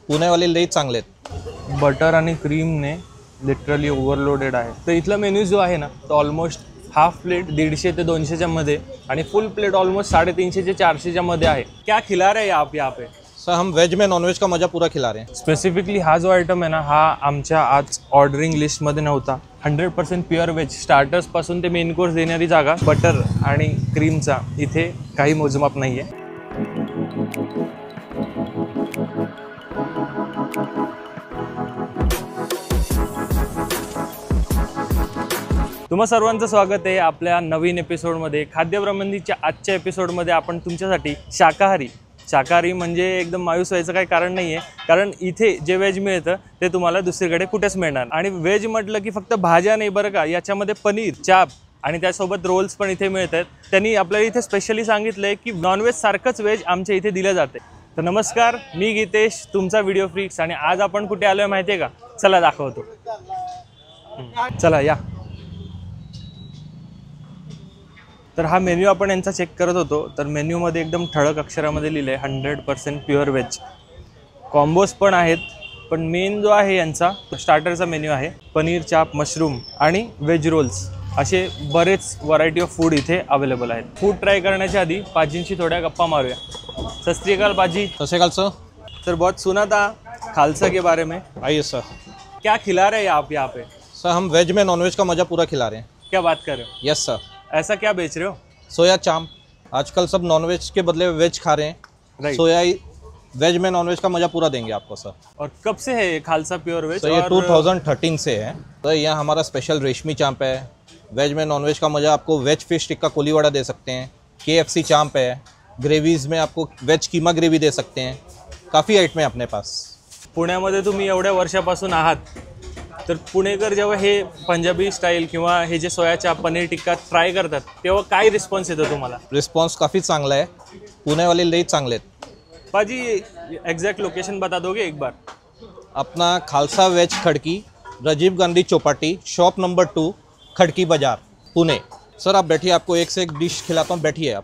पुणे वाले लई चांगले आहेत। बटर आणि क्रीमने लिटरली ओव्हरलोडेड आहे। तर इथला मेन्यू जो आहे ना तो ऑलमोस्ट हाफ प्लेट 150 ते 200च्या मध्ये आणि फुल प्लेट ऑलमोस्ट 350 ते 400च्या मध्ये आहे। क्या खिला रहे हैं आप यहाँ पे? सर हम वेज में नॉनवेज का मजा पूरा खिला रहे हैं। स्पेसिफिकली हा जो आयटम आहे ना हा आमच्या आज ऑर्डरिंग लिस्टमध्ये नव्हता। 100% प्युअर वेज स्टार्टर्स पासून ते मेन कोर्स देणारी जागा बटर आणि क्रीमचा इथे काही मोजमाप नाही आहे। तुम्हा सर्वांचं स्वागत आहे आपल्या नवीन एपिसोडमध्ये। खाद्यप्रबंधीच्या आजच्या एपिसोडमध्ये आपण तुमच्यासाठी शाकाहारी म्हणजे एकदम मायूस व्हायचं काही कारण नाही आहे, कारण इथे जे व्हेज मिळतं ते तुम्हाला दुसरीकडे कुठेच मिळणार। आणि व्हेज म्हटलं की फक्त भाज्या नाही बरं का, याच्यामध्ये पनीर, चाप आणि त्यासोबत रोल्स पण इथे मिळतात। त्यांनी आपल्याला इथे स्पेशली सांगितलं आहे की नॉनव्हेज सारखंच व्हेज आमच्या इथे दिलं जाते। तर नमस्कार, मी गीतेश, तुमचा व्हिडिओ फ्रीक्स, आणि आज आपण कुठे आलो आहे माहिती आहे का? चला दाखवतो, चला या। तर हा मेन्यू आपण यांचा चेक करत होतो, तर मेन्यूमध्ये एकदम ठळक अक्षरामध्ये लिहिलं आहे 100% प्युअर व्हेज। कॉम्बोज पण आहेत, पण मेन जो आहे यांचा स्टार्टरचा मेन्यू आहे। पनीर, चाप, मशरूम आणि वेज रोल्स असे बरेच व्हरायटी ऑफ फूड इथे अवेलेबल आहेत। फूड ट्राय करण्याच्या आधी पाजींशी थोड्या गप्पा मारूया। सत श्री अकाल पाजी। सत श्री अकाल सर। सर बहुत सुना था खालसा के बारे में, आइए सर। क्या खिला रहे हैं आप यहाँ पे? सर हम वेज में नॉनवेज का मजा पूरा खिला रहे हैं। क्या बात कर रहे हो? Yes sir. ऐसा क्या बेच रहे हो? सोया चाप, आजकल सब नॉनवेज के बदले वेज खा रहे हैं। राइट। सोया वेज में नॉनवेज का मजा पूरा देंगे आपको सर। और कब से है ये खालसा प्योर वेज? तो ये 2013 से है। तो यहाँ हमारा स्पेशल रेशमी चाप है। वेज में नॉनवेज का मजा आपको वेज फिश टिक्का कोलीवाड़ा दे सकते हैं। KFC चाप है। ग्रेवीज में आपको वेज कीमा ग्रेवी दे सकते हैं। काफ़ी आइटम है अपने पास। पुण्यामध्ये तुम्ही एवढ्या वर्षापासून आहात, तर पुणेकर जेव्हा हे पंजाबी स्टाईल किंवा हे जे सोया चाप, पनीर टिक्का ट्राय करतात तेव्हा काय रिस्पॉन्स येतो तुम्हाला? रिस्पॉन्स काफ़ी चांगला है। पुणे वाले लई चांगले आहेत। पाजी एग्जैक्ट लोकेशन बता दोगे एक बार? अपना खालसा वेज खड़की, राजीव गांधी चौपाटी, शॉप नंबर 2, खड़की बाजार, पुणे। सर आप बैठिए, आपको एक से एक डिश खिलाता हूँ, बैठिए आप।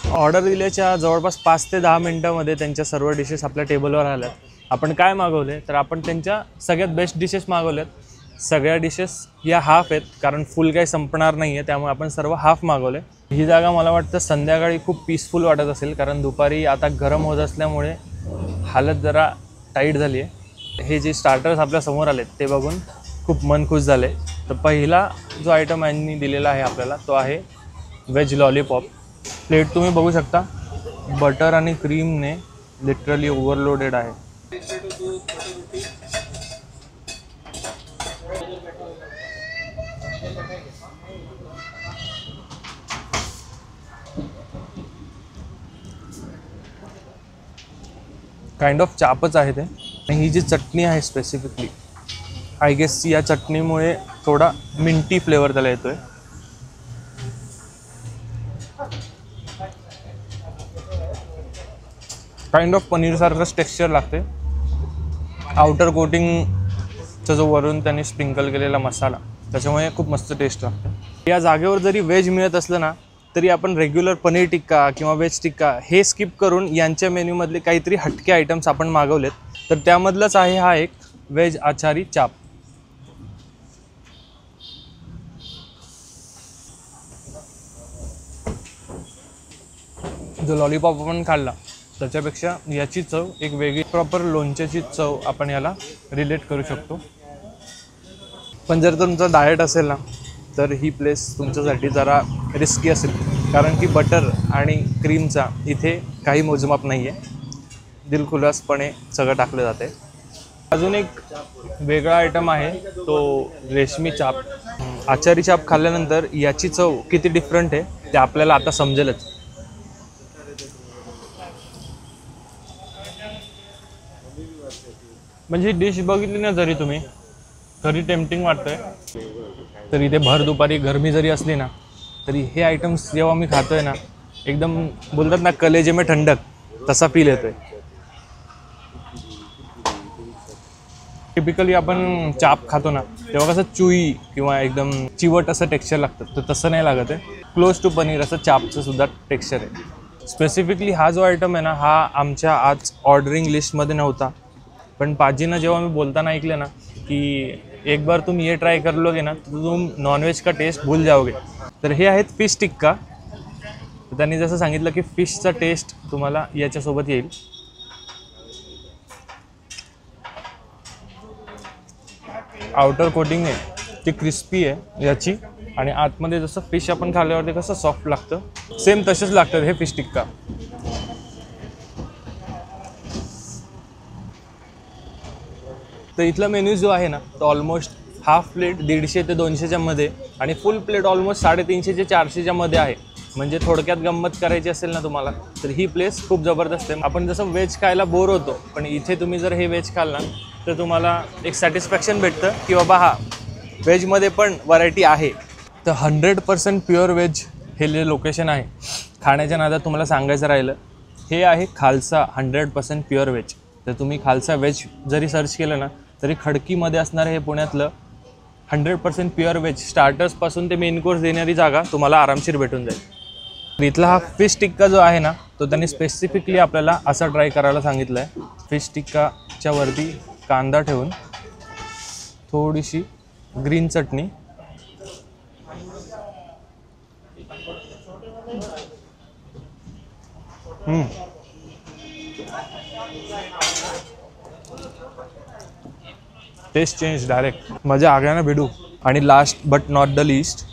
ऑर्डर दिल्याच्या जवळपास 5 ते 10 मिनिटांमध्ये त्यांच्या सर्व डिशेस आपल्या टेबलवर आल्यात। आपण काय मागवले तर आपण त्यांच्या सगळ्यात बेस्ट डिशेस मागवल्यात। सगळ्या डिशेस या हाफ आहेत, कारण फुल काही संपणार नाही आहे, त्यामुळे आपण सर्व हाफ मागवले। ही जागा मला वाटतं संध्याकाळी खूप पीसफुल वाटत असेल, कारण दुपारी आता गरम होत असल्यामुळे हालत जरा टाईट झाली आहे। हे जे स्टार्टर्स आपल्या समोर आलेत ते बघून खूप मन खुश झाले। तर पहिला जो आयटम यांनी दिलेला आहे आपल्याला तो आहे वेज लॉलीपॉप। प्लेट तुम्ही बघू शकता, बटर आणि क्रीमने लिटरली ओव्हरलोडेड आहे। काइंड ऑफ चापच आहे ते। आणि ही जी चटणी आहे स्पेसिफिकली, आय गेस या चटणीमुळे थोडा मिंटी फ्लेवर त्याला येतोय। काइंड ऑफ पनीर सारखंच टेक्स्चर लागते। आउटर कोटिंगचा जो वरून त्यांनी स्प्रिंकल केलेला मसाला, त्याच्यामुळे खूप मस्त टेस्ट लागते। या जागेवर जरी व्हेज मिळत असलं ना तरी आपण रेग्युलर पनीर टिक्का किंवा वेज टिक्का हे स्किप करून यांच्या मेन्यूमधले काहीतरी हटके आयटम्स आपण मागवलेत। तर त्यामधलंच आहे हा एक वेज आचारी चाप। जो लॉलीपॉप आपण खाल्ला त्याच्यापेक्षा याची चव एक वेगळी, प्रॉपर लोणच्याची चव आपण याला रिलेट करू शकतो। पण जर तुमचं डाएट असेल ना तर ही प्लेस तुमच्यासाठी जरा रिस्की असेल, कारण की बटर आणि क्रीमचा इथे काही मोजमाप नाही आहे। दिलखुलासपणे सगळं टाकलं जाते। अजून एक वेगळा आयटम आहे तो रेशमी चाप। आचारी चाप खाल्ल्यानंतर याची चव किती डिफरंट आहे ते आपल्याला आता समजेलच। म्हणजे डिश बघितली ना जरी तुम्ही तरी टेम्पटिंग वाटतंय। तरी इथे भर दुपारी गरमी जरी असली ना तरी हे आयटम्स जेव्हा मी खातोय ना एकदम बोलतात ना कलेजे में ठंडक, तसा फील येतोय। टिपिकली आपण चाप खातो ना तेव्हा कसं चुई किंवा एकदम चिवट असं टेक्स्चर लागतं, तर तसं नाही लागत आहे। क्लोज टू पनीर असं चापचं सुद्धा टेक्स्चर आहे। स्पेसिफिकली हा जो आयटम आहे ना, हा आमच्या आज ऑर्डरिंग लिस्टमध्ये नव्हता, पण पाजीनं जेव्हा मी बोलताना ऐकलं ना की एक बार तुम ये ट्राई कर लोगे ना तो तुम नॉनव्हेज का टेस्ट भूल जाओगे. तर हे आहेत फिश टिक्का. त्यांनी जसं सांगितलं की फिशचा टेस्ट तुम्हाला याच्यासोबत येईल. आउटर कोटिंग आहे ती क्रिस्पी आहे याची, आणि आतमध्ये जसं फिश आपण खाल्ल्यावरती कसं सॉफ्ट लागतं सेम तसेच लागतं हे फिश टिक्का. तर इथला मेन्यू जो आहे ना तो ऑलमोस्ट हाफ प्लेट 150 ते 200च्या मध्ये आणि फुल प्लेट ऑलमोस्ट 350 ते 400च्या मध्ये आहे. म्हणजे थोडक्यात गंमत करायची असेल ना तुम्हाला तर ही प्लेस खूप जबरदस्त आहे. आपण जसं व्हेज खायला बोर होतो, पण इथे तुम्ही जर हे व्हेज खाल ना तर तुम्हाला एक सॅटिस्फॅक्शन भेटतं की बाबा हा व्हेजमध्ये पण व्हरायटी आहे. तर 100% प्युअर व्हेज हे जे लोकेशन आहे. खाण्याच्या नादात तुम्हाला सांगायचं राहिलं, हे आहे खालसा 100% प्युअर व्हेज. तर तुम्ही खालसा व्हेज जरी सर्च केलं ना तरी खडकीमध्ये असणारं हे पुण्यातलं 100% प्युअर व्हेज स्टार्टर्सपासून ते मेन कोर्स देणारी जागा तुम्हाला आरामशीर भेटून जाईल. इथला हा फिश टिक्का जो आहे ना तो त्यांनी स्पेसिफिकली आपल्याला असा ट्राय करायला सांगितलं आहे. फिश टिक्काच्या वरती कांदा ठेवून थोडीशी ग्रीन चटणी, टेस्ट चेंज डायरेक्ट, मजा आ गया ना भिडू. आणि last but not the least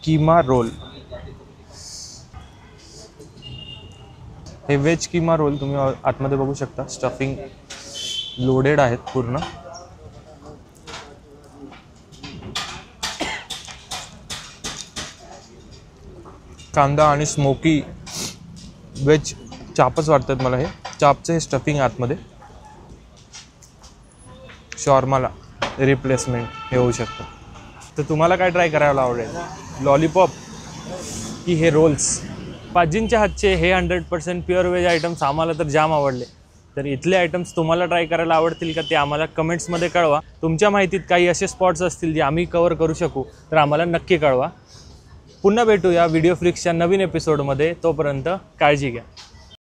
keema roll. हे व्हेज कीमा रोल तुम्ही आतमध्ये बघू शकता, स्टफिंग लोडेड आहेत पूर्ण. कांदा आणि स्मोकी व्हेज चापच वाटतात मला. हे चापचं हे स्टफिंग आतमध्ये शॉर्माला रिप्लेसमेंट हे होऊ शकतं. तर तुम्हाला काय ट्राय करायला आवडेल, लॉलीपॉप की हे रोल्स? पाजींच्या हातचे हे 100% प्युअर व्हेज आयटम्स आम्हाला तर जाम आवडले. तर इथले आयटम्स तुम्हाला ट्राय करायला आवडतील का ते आम्हाला कमेंट्समध्ये कळवा. तुमच्या माहितीत काही असे स्पॉट्स असतील जे आम्ही कव्हर करू शकू तर आम्हाला नक्की कळवा. पुन्हा भेटूया व्हिडिओ फ्लिक्सच्या नवीन एपिसोडमध्ये. तोपर्यंत काळजी घ्या.